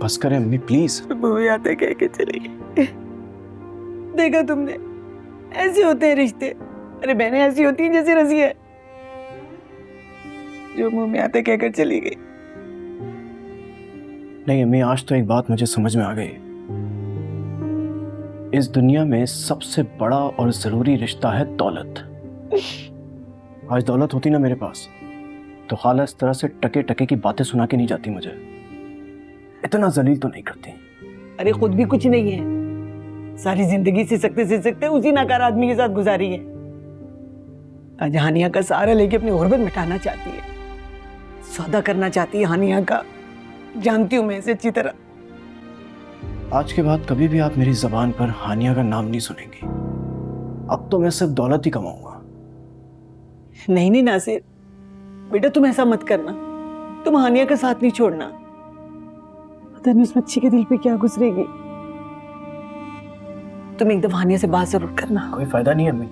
बस करें अम्मी प्लीज। मूवी आते कह के चली गई। देखा तुमने, ऐसे होते हैं रिश्ते। अरे बहनें ऐसी होती हैं जैसे रजी है, जो मुंह में आते कहकर चली गई। नहीं अम्मी, आज तो एक बात मुझे समझ में आ गई। इस दुनिया में सबसे बड़ा और जरूरी रिश्ता है दौलत। आज दौलत होती ना मेरे पास, तो खाला इस तरह से टके टके की बातें सुना के नहीं जाती मुझे, इतना जलील तो नहीं करती। अरे खुद भी कुछ नहीं है, सारी जिंदगी सिसकते उसी नाकार आदमी के साथ गुजारी है। आज हानिया का सहारा लेके अपनी गुर्बत मिटाना चाहती है, सौदा करना चाहती है हानिया का। जानती हूं मैं इसे अच्छी तरह। आज के बाद कभी भी आप मेरी जबान पर हानिया का नाम नहीं सुनेंगी। अब तो मैं सिर्फ दौलत ही कमाऊंगा। नहीं नहीं नासिर बेटा, तुम ऐसा मत करना। तुम हानिया का साथ नहीं छोड़ना। पता नहीं उस बच्ची के दिल पे क्या गुजरेगी। तुम एक दफा हानिया से बात जरूर करना। कोई फायदा नहीं है अम्मी,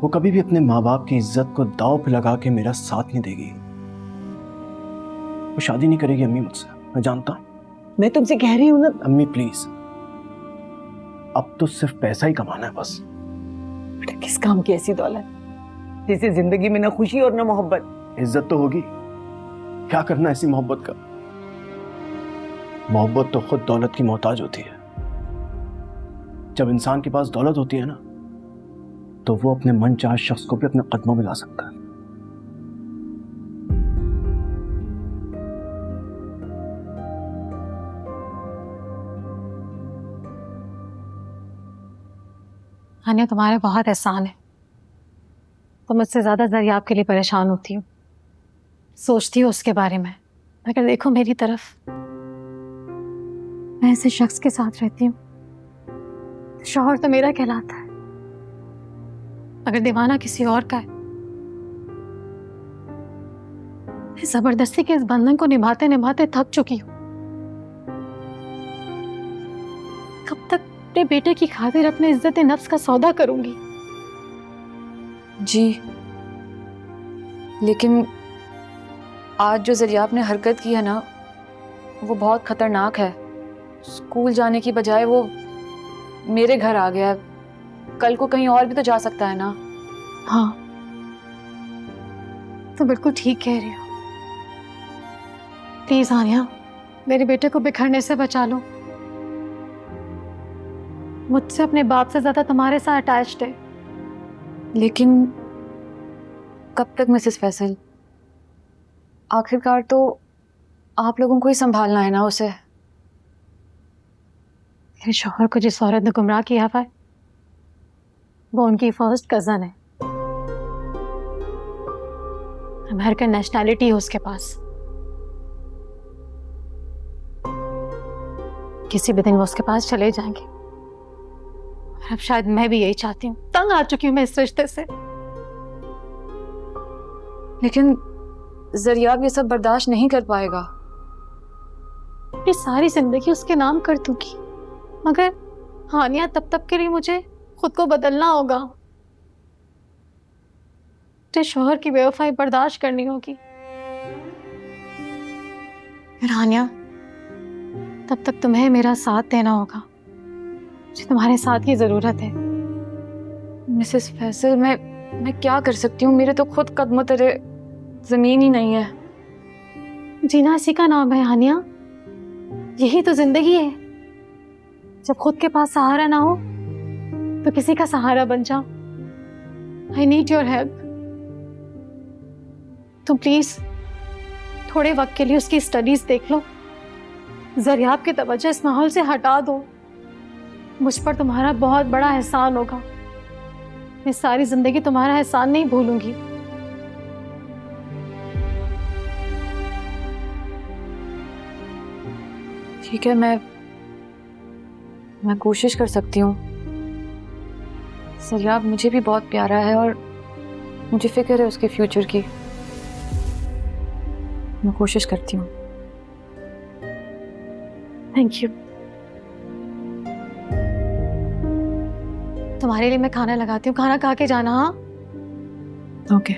वो कभी भी अपने माँ बाप की इज्जत को दांव पे लगा के मेरा साथ नहीं देगी। वो शादी नहीं करेगी अम्मी मुझसे, मैं जानता हूं। मैं तुमसे कह रही हूं ना। अम्मी प्लीज, अब तो सिर्फ पैसा ही कमाना है बस। बेटा किस काम की ऐसी दौलत जिससे जिंदगी में ना खुशी और ना मोहब्बत। इज्जत तो होगी, क्या करना ऐसी मोहब्बत का। मोहब्बत तो खुद दौलत की मोहताज होती है। जब इंसान के पास दौलत होती है ना, तो वो अपने मनचाहा शख्स को भी अपने कदमों में ला सकता है। हानिया तुम्हारे बहुत एहसान है। तो मुझसे ज्यादा दरियाब के लिए परेशान होती हूँ, सोचती हूँ उसके बारे में। मगर देखो मेरी तरफ, मैं ऐसे शख्स के साथ रहती हूँ, शौहर तो मेरा कहलाता है, अगर दीवाना किसी और का है। मैं जबरदस्ती के इस बंधन को निभाते निभाते थक चुकी हूँ। कब तक अपने बेटे की खातिर अपने इज्जत नफ्स का सौदा करूंगी? जी, लेकिन आज जो ज़रियाब ने हरकत की है ना, वो बहुत खतरनाक है। स्कूल जाने की बजाय वो मेरे घर आ गया। कल को कहीं और भी तो जा सकता है ना। हाँ, तो बिल्कुल ठीक कह रही हो। प्लीज हानिया, मेरे बेटे को बिखरने से बचा लो। मुझसे अपने बाप से ज्यादा तुम्हारे साथ अटैच्ड है। लेकिन कब तक मिसेस फैसल? आखिरकार तो आप लोगों को ही संभालना है ना उसे। मेरे शौहर को जिस औरत ने गुमराह किया हुआ है, वो उनकी फर्स्ट कजन है। अमेरिकन नेशनैलिटी है उसके पास। किसी भी दिन वो उसके पास चले जाएंगे। अब शायद मैं भी यही चाहती हूँ। तंग आ चुकी हूँ मैं इस रिश्ते से। लेकिन ज़रियाब ये सब बर्दाश्त नहीं कर पाएगा। अपनी सारी जिंदगी उसके नाम कर दूंगी, मगर हानिया तब तक के लिए मुझे खुद को बदलना होगा। मुझे शौहर की बेवफाई बर्दाश्त करनी होगी। फिर हानिया, तब तक तुम्हें मेरा साथ देना होगा। मुझे तुम्हारे साथ की जरूरत है। मिसेस फैसल, मैं क्या कर सकती हूँ? मेरे तो खुद कदमों तले जमीन ही नहीं है। जीना इसी का नाम है हानिया, यही तो जिंदगी है। जब खुद के पास सहारा ना हो तो किसी का सहारा बन जाओ। I need your help. तुम प्लीज थोड़े वक्त के लिए उसकी स्टडीज देख लो। ज़रियाब की तवज्जो इस माहौल से हटा दो। मुझ पर तुम्हारा बहुत बड़ा एहसान होगा। मैं सारी जिंदगी तुम्हारा एहसान नहीं भूलूंगी। ठीक है, मैं कोशिश कर सकती हूँ। ज़रियाब मुझे भी बहुत प्यारा है और मुझे फिक्र है उसके फ्यूचर की। मैं कोशिश करती हूँ। Thank you. तुम्हारे लिए मैं खाना लगाती हूँ, खाना खा के जाना। हाँ, ओके।